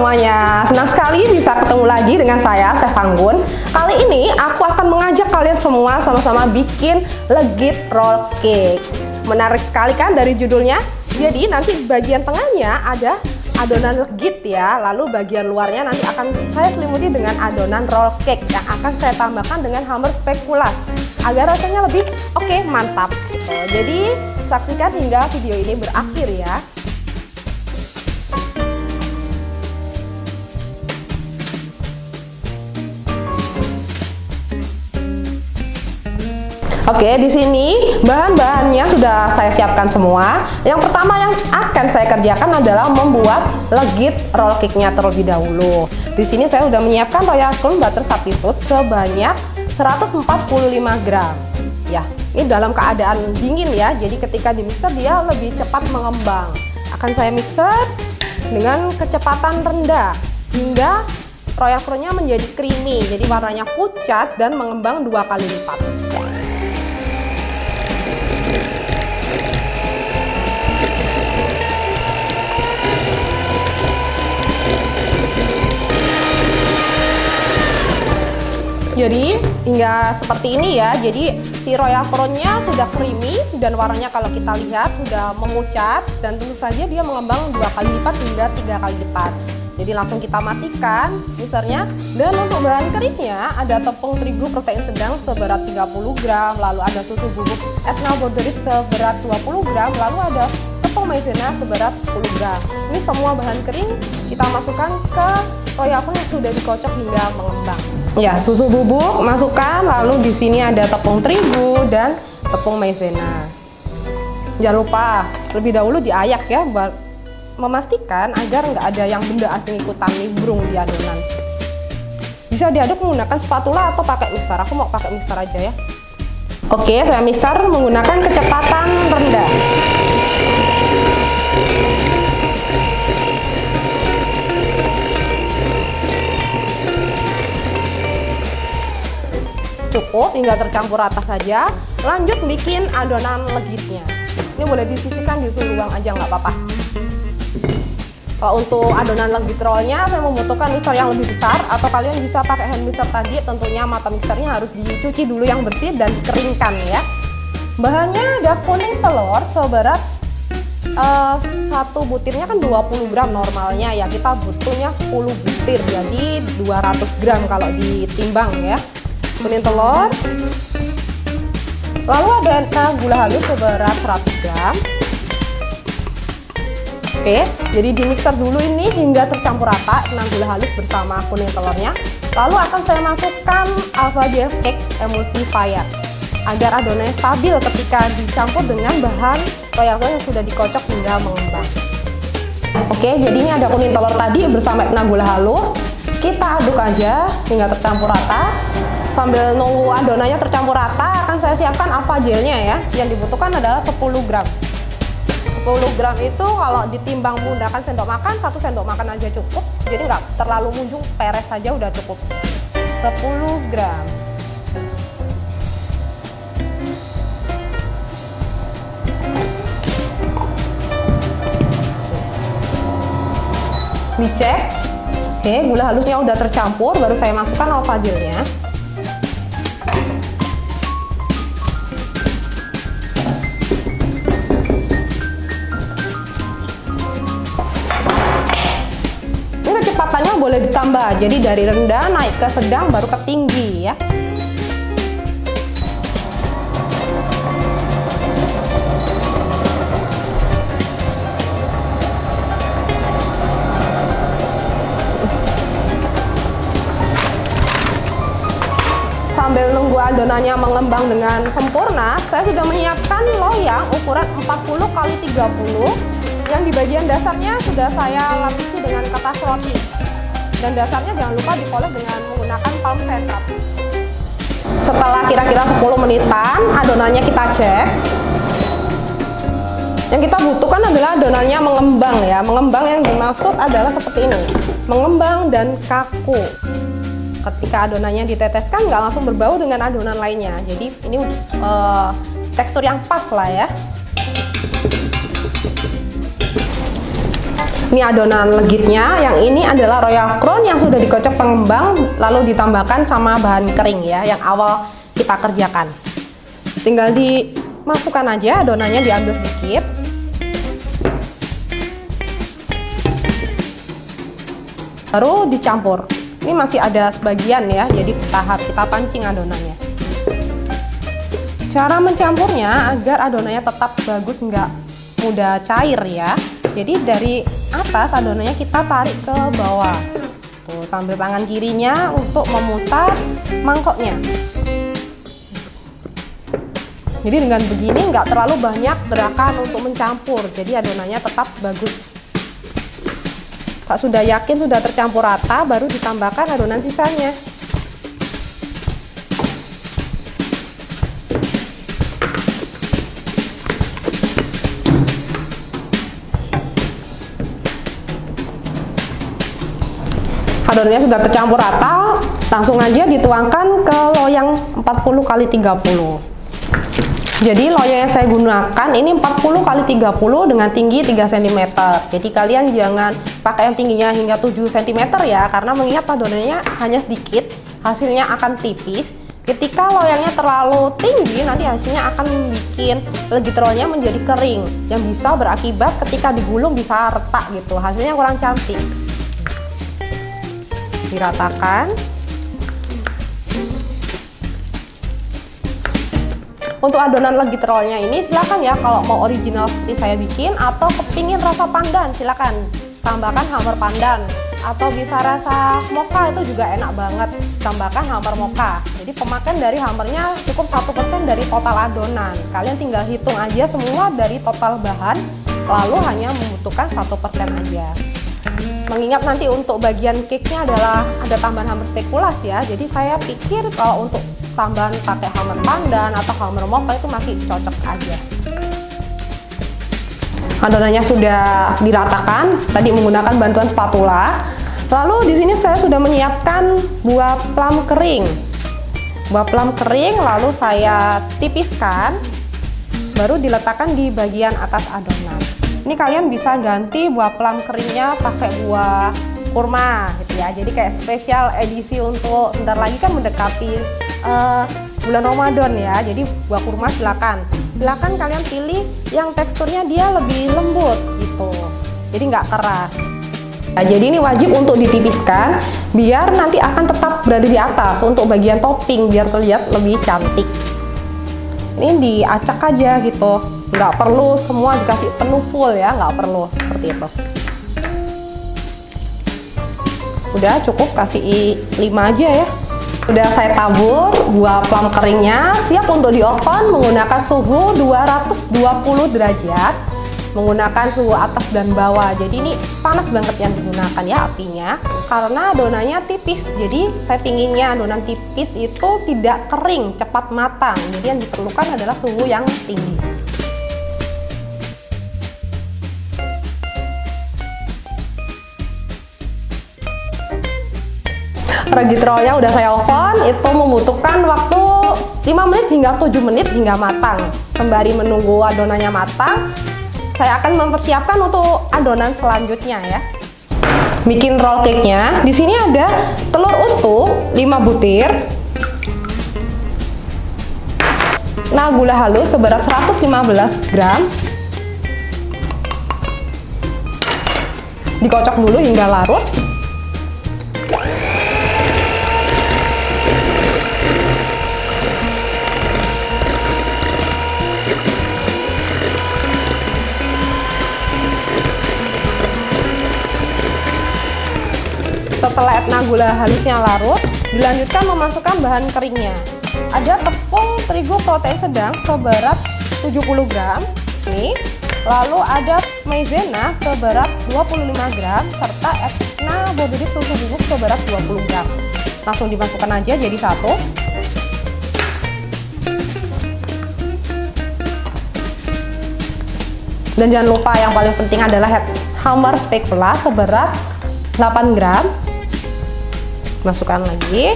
semuanya, senang sekali bisa ketemu lagi dengan saya, Chef Anggun. Kali ini aku akan mengajak kalian semua sama-sama bikin legit roll cake. Menarik sekali kan dari judulnya? Jadi nanti bagian tengahnya ada adonan legit ya, lalu bagian luarnya nanti akan saya selimuti dengan adonan roll cake yang akan saya tambahkan dengan hammer spekulas agar rasanya lebih mantap gitu. Jadi saksikan hingga video ini berakhir ya. Oke, di sini bahan-bahannya sudah saya siapkan semua. Yang pertama yang akan saya kerjakan adalah membuat legit roll cake-nya terlebih dahulu. Di sini saya sudah menyiapkan royal cream butter substitute sebanyak 145 gram. Ya, ini dalam keadaan dingin ya. Jadi ketika di mixer dia lebih cepat mengembang. Akan saya mixer dengan kecepatan rendah hingga royal cream-nya menjadi creamy. Jadi warnanya pucat dan mengembang 2 kali lipat. Jadi hingga seperti ini ya. Jadi si royal crown-nya sudah creamy dan warnanya kalau kita lihat sudah memucat dan tentu saja dia mengembang 2 kali lipat hingga 3 kali lipat. Jadi langsung kita matikan mixernya. Dan untuk bahan keringnya ada tepung terigu protein sedang seberat 30 gram, lalu ada susu bubuk Etna Borderit seberat 20 gram, lalu ada tepung maizena seberat 10 gram. Ini semua bahan kering kita masukkan ke royal crown yang sudah dikocok hingga mengembang. Ya, susu bubuk masukkan, lalu di sini ada tepung terigu dan tepung maizena. Jangan lupa lebih dahulu diayak ya, buat memastikan agar nggak ada yang benda asing ikutan nimbrung di adonan. Bisa diaduk menggunakan spatula atau pakai mixer. Aku mau pakai mixer aja ya. Oke, saya mixer menggunakan kecepatan rendah. Cukup hingga tercampur rata saja. Lanjut bikin adonan legitnya. Ini boleh disisihkan di suhu ruang aja nggak apa-apa. Untuk adonan legit rollnya saya membutuhkan mixer yang lebih besar, atau kalian bisa pakai hand mixer tadi. Tentunya mata mixernya harus dicuci dulu yang bersih dan dikeringkan ya. Bahannya ada kuning telur seberat 1 butirnya kan 20 gram normalnya ya, kita butuhnya 10 butir jadi 200 gram kalau ditimbang ya. Kuning telur, lalu ada gula halus seberat 100 gram. Oke, jadi di mixer dulu ini hingga tercampur rata gula halus bersama kuning telurnya. Lalu akan saya masukkan Alpha Gel Cake Emulsifier agar adonannya stabil ketika dicampur dengan bahan royal crown yang sudah dikocok hingga mengembang. Oke, jadi ini ada kuning telur tadi bersama gula halus. Kita aduk aja hingga tercampur rata. Sambil nunggu adonannya tercampur rata, akan saya siapkan Alpha Gelnya ya. Yang dibutuhkan adalah 10 gram. 10 gram itu kalau ditimbang menggunakan sendok makan, 1 sendok makan aja cukup. Jadi nggak terlalu munjung, peres saja udah cukup. 10 gram. Dicek. Oke, gula halusnya udah tercampur, baru saya masukkan Alpha Gelnya. Kecepatannya boleh ditambah, jadi dari rendah naik ke sedang baru ke tinggi ya. Sambil nunggu adonannya mengembang dengan sempurna, saya sudah menyiapkan loyang ukuran 40 x 30 yang di bagian dasarnya sudah saya lapisi dengan kertas roti. Dan dasarnya jangan lupa dipoles dengan menggunakan palm setrap. Setelah kira-kira 10 menitan, adonannya kita cek. Yang kita butuhkan adalah adonannya mengembang ya. Mengembang yang dimaksud adalah seperti ini, mengembang dan kaku. Ketika adonannya diteteskan nggak langsung berbau dengan adonan lainnya. Jadi ini tekstur yang pas lah ya. Ini adonan legitnya, yang ini adalah royal crown yang sudah dikocok pengembang lalu ditambahkan sama bahan kering ya, yang awal kita kerjakan. Tinggal dimasukkan aja adonannya, diambil sedikit. Baru dicampur. Ini masih ada sebagian ya, jadi bertahap kita pancing adonannya. Cara mencampurnya agar adonannya tetap bagus, nggak mudah cair ya. Jadi dari atas adonannya kita tarik ke bawah. Tuh, sambil tangan kirinya untuk memutar mangkoknya. Jadi dengan begini nggak terlalu banyak gerakan untuk mencampur, jadi adonannya tetap bagus. Kalau sudah yakin sudah tercampur rata, baru ditambahkan adonan sisanya. Adonannya sudah tercampur rata, langsung aja dituangkan ke loyang 40 x 30. Jadi loyang yang saya gunakan ini 40 x 30 dengan tinggi 3 cm. Jadi kalian jangan pakai yang tingginya hingga 7 cm ya, karena mengingat adonannya hanya sedikit, hasilnya akan tipis. Ketika loyangnya terlalu tinggi, nanti hasilnya akan bikin legit-rollnya menjadi kering, yang bisa berakibat ketika digulung bisa retak gitu, hasilnya kurang cantik. Diratakan. Untuk adonan legit rollnya ini silakan ya, kalau mau original seperti saya bikin atau kepingin rasa pandan silakan tambahkan hammer pandan, atau bisa rasa mocha itu juga enak banget, tambahkan hammer mocha. Jadi pemakaian dari hammernya cukup 1% dari total adonan. Kalian tinggal hitung aja semua dari total bahan, lalu hanya membutuhkan 1% aja. Mengingat nanti untuk bagian cake-nya adalah ada tambahan hammer spekulasi ya, jadi saya pikir kalau untuk tambahan pakai hammer pandan atau hammer mocha itu masih cocok aja. Adonannya sudah diratakan, tadi menggunakan bantuan spatula. Lalu di sini saya sudah menyiapkan buah plum kering. Buah plum kering lalu saya tipiskan, baru diletakkan di bagian atas adonan. Ini kalian bisa ganti buah plum keringnya pakai buah kurma gitu ya. Jadi kayak spesial edisi untuk bentar lagi kan mendekati bulan Ramadan ya. Jadi buah kurma silakan kalian pilih yang teksturnya dia lebih lembut gitu. Jadi nggak keras. Nah, jadi ini wajib untuk ditipiskan biar nanti akan tetap berada di atas untuk bagian topping biar terlihat lebih cantik. Ini diacak aja gitu. Nggak perlu semua dikasih penuh full ya, nggak perlu seperti itu. Udah cukup kasih 5 aja ya. Udah saya tabur buah plum keringnya, siap untuk di oven menggunakan suhu 220 derajat, menggunakan suhu atas dan bawah. Jadi ini panas banget yang digunakan ya apinya, karena adonannya tipis. Jadi saya pinginnya adonan tipis itu tidak kering, cepat matang. Jadi yang diperlukan adalah suhu yang tinggi. Legit rollnya udah saya oven, itu membutuhkan waktu 5 menit hingga 7 menit hingga matang. Sembari menunggu adonannya matang, saya akan mempersiapkan untuk adonan selanjutnya ya. Bikin roll cake-nya, di sini ada telur utuh 5 butir. Nah, gula halus seberat 115 gram. Dikocok dulu hingga larut. Setelah etna gula halusnya larut, dilanjutkan memasukkan bahan keringnya. Ada tepung terigu protein sedang seberat 70 gram nih. Lalu ada maizena seberat 25 gram serta etna bobedi susu bubuk seberat 20 gram. Langsung dimasukkan aja jadi satu. Dan jangan lupa yang paling penting adalah hammer spatula seberat 8 gram. Masukkan lagi,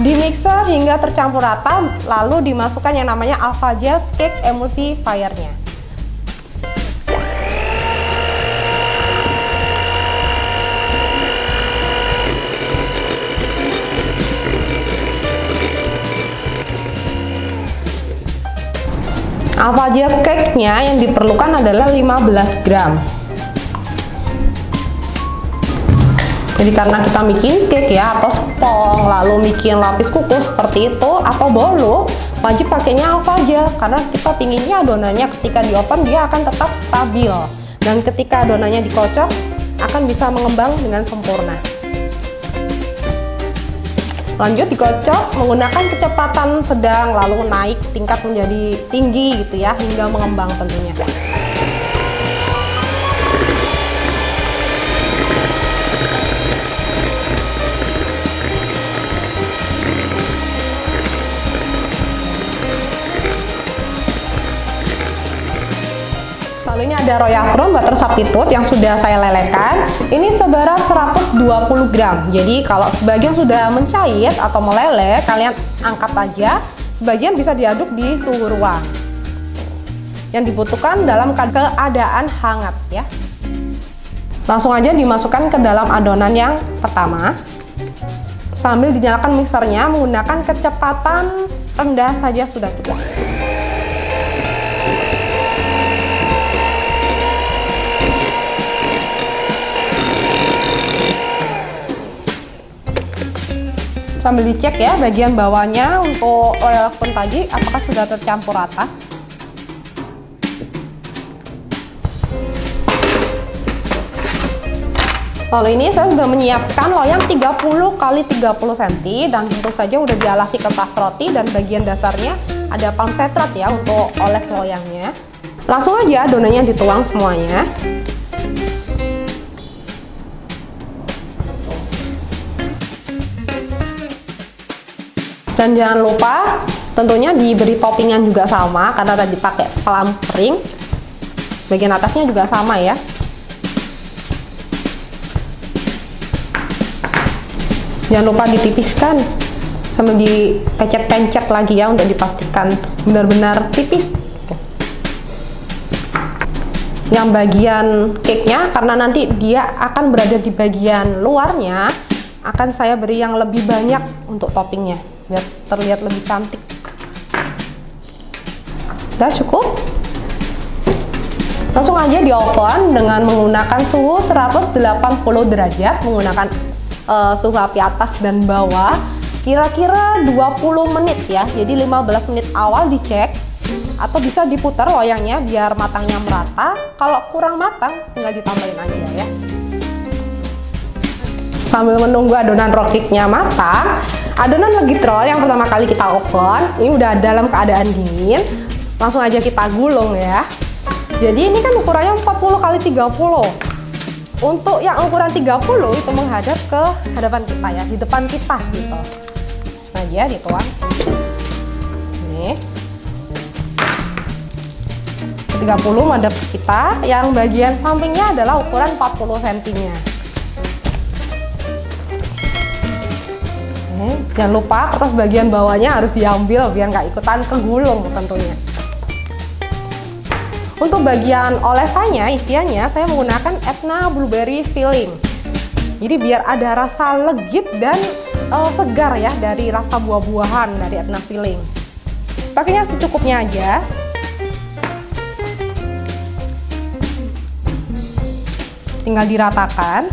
di mixer hingga tercampur rata, lalu dimasukkan yang namanya Alpha Gel Cake Emulsifier-nya. Apa aja cake-nya yang diperlukan adalah 15 gram. Jadi karena kita bikin cake ya, atau spong, lalu bikin lapis kuku seperti itu, atau bolu, wajib pakainya apa aja, karena kita pinginnya adonannya ketika di oven dia akan tetap stabil, dan ketika adonannya dikocok akan bisa mengembang dengan sempurna. Lanjut dikocok menggunakan kecepatan sedang, lalu naik tingkat menjadi tinggi gitu ya, hingga mengembang tentunya. Lalu ini ada Royal Crown butter substitute yang sudah saya lelehkan. Ini seberat 120 gram. Jadi kalau sebagian sudah mencair atau meleleh, kalian angkat aja. Sebagian bisa diaduk di suhu ruang. Yang dibutuhkan dalam keadaan hangat ya. Langsung aja dimasukkan ke dalam adonan yang pertama. Sambil dinyalakan mixernya menggunakan kecepatan rendah saja sudah cukup. Sambil dicek ya bagian bawahnya untuk Royal Crown tadi apakah sudah tercampur rata. Lalu ini saya sudah menyiapkan loyang 30 x 30 cm dan tentu saja udah dialasi kertas roti, dan bagian dasarnya ada palm setrat ya untuk oles loyangnya. Langsung aja adonannya dituang semuanya. Dan jangan lupa tentunya diberi toppingan juga sama, karena tadi pakai plum kering. Bagian atasnya juga sama ya. Jangan lupa ditipiskan sambil dipencet-pencet lagi ya untuk dipastikan benar-benar tipis. Yang bagian cake-nya, karena nanti dia akan berada di bagian luarnya, akan saya beri yang lebih banyak untuk toppingnya biar terlihat lebih cantik. Udah cukup. Langsung aja di oven dengan menggunakan suhu 180 derajat, menggunakan suhu api atas dan bawah, kira-kira 20 menit ya. Jadi 15 menit awal dicek, atau bisa diputar loyangnya biar matangnya merata. Kalau kurang matang tinggal ditambahin aja ya. Sambil menunggu adonan roll cake-nya matang, adonan legit roll yang pertama kali kita oven ini udah dalam keadaan dingin. Langsung aja kita gulung ya. Jadi ini kan ukurannya 40 x 30. Untuk yang ukuran 30 itu menghadap ke hadapan kita ya, di depan kita gitu. Langsung aja dituang. Nih. 30 menghadap kita, yang bagian sampingnya adalah ukuran 40 cm-nya. Jangan lupa kertas bagian bawahnya harus diambil biar nggak ikutan kegulung tentunya. Untuk bagian olesannya, isiannya saya menggunakan Etna Blueberry Filling. Jadi biar ada rasa legit dan segar ya dari rasa buah-buahan dari Etna Filling. Pakainya secukupnya aja. Tinggal diratakan.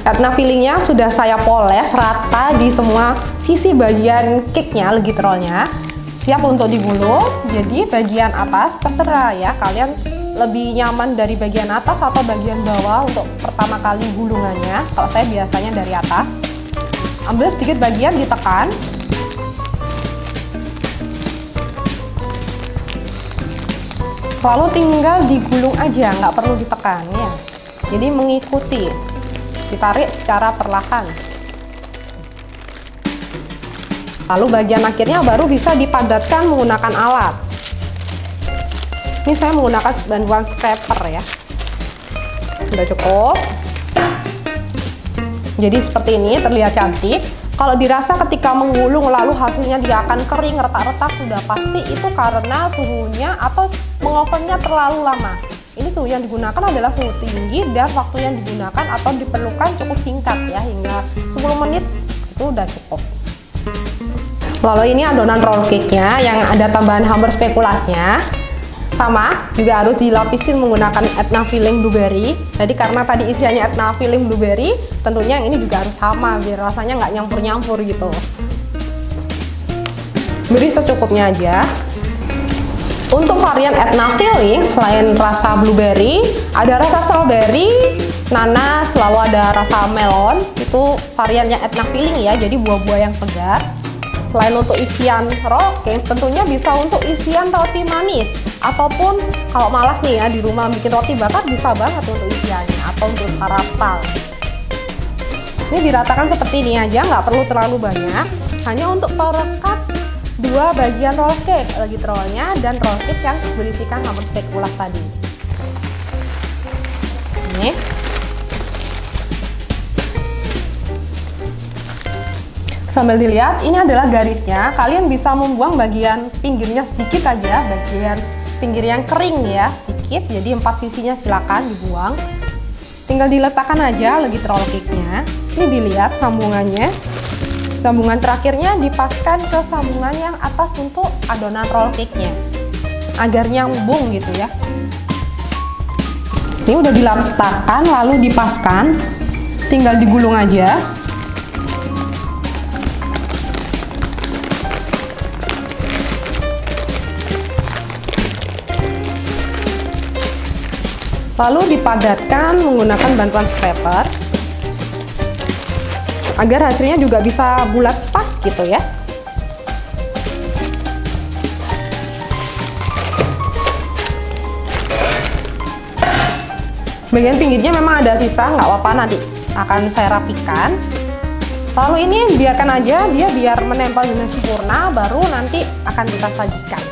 Etna fillingnya sudah saya poles rata di semua sisi bagian cake-nya, legit roll-nya. Siap untuk digulung. Jadi bagian atas terserah ya, kalian lebih nyaman dari bagian atas atau bagian bawah untuk pertama kali gulungannya. Kalau saya biasanya dari atas. Ambil sedikit bagian, ditekan. Lalu tinggal digulung aja, nggak perlu ditekan ya. Jadi mengikuti. Ditarik secara perlahan. Lalu bagian akhirnya baru bisa dipadatkan menggunakan alat. Ini saya menggunakan bantuan scraper ya. Sudah cukup. Jadi seperti ini terlihat cantik. Kalau dirasa ketika menggulung lalu hasilnya dia akan kering, retak-retak, sudah pasti itu karena suhunya atau mengovennya terlalu lama. Ini suhu yang digunakan adalah suhu tinggi dan waktu yang digunakan atau diperlukan cukup singkat ya, hingga 10 menit itu udah cukup. Lalu ini adonan roll cake-nya yang ada tambahan hambar spekulasnya. Sama, juga harus dilapisin menggunakan Etna filling blueberry. Jadi karena tadi isiannya Etna filling blueberry, tentunya yang ini juga harus sama biar rasanya nggak nyampur-nyampur gitu. Beri secukupnya aja. Untuk varian Etna filling, selain rasa blueberry, ada rasa strawberry, nanas, lalu ada rasa melon. Itu variannya Etna filling ya, jadi buah-buah yang segar. Selain untuk isian roll cake, tentunya bisa untuk isian roti manis, ataupun kalau malas nih ya di rumah bikin roti bakar, bisa banget untuk isiannya atau untuk sarapan. Ini diratakan seperti ini aja, nggak perlu terlalu banyak, hanya untuk perekat dua bagian roll cake, lagi rollnya dan roll cake yang berisikan hambar spekulas tadi. Ini. Sambil dilihat, ini adalah garisnya. Kalian bisa membuang bagian pinggirnya sedikit aja, bagian pinggir yang kering ya, sedikit. Jadi 4 sisinya silakan dibuang. Tinggal diletakkan aja lagi roll cake-nya. Ini dilihat sambungannya. Sambungan terakhirnya dipaskan ke sambungan yang atas untuk adonan roll cake-nya, agar nyambung gitu ya. Ini udah diletakkan lalu dipaskan, tinggal digulung aja. Lalu dipadatkan menggunakan bantuan scraper agar hasilnya juga bisa bulat pas gitu ya. Bagian pinggirnya memang ada sisa, nggak apa-apa, nanti akan saya rapikan. Lalu ini biarkan aja dia biar menempel dengan sempurna, baru nanti akan kita sajikan.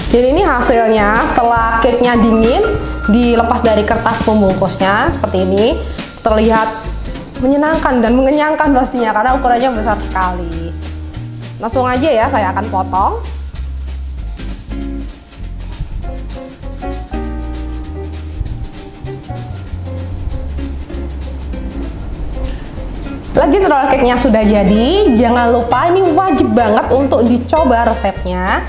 Jadi ini hasilnya setelah cake-nya dingin, dilepas dari kertas pembungkusnya seperti ini. Terlihat menyenangkan dan mengenyangkan pastinya karena ukurannya besar sekali. Langsung aja ya, saya akan potong. Lagi roll cake-nya sudah jadi, jangan lupa ini wajib banget untuk dicoba resepnya.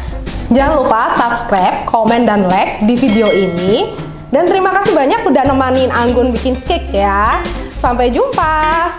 Jangan lupa subscribe, komen, dan like di video ini. Dan terima kasih banyak udah nemanin Anggun bikin cake ya. Sampai jumpa.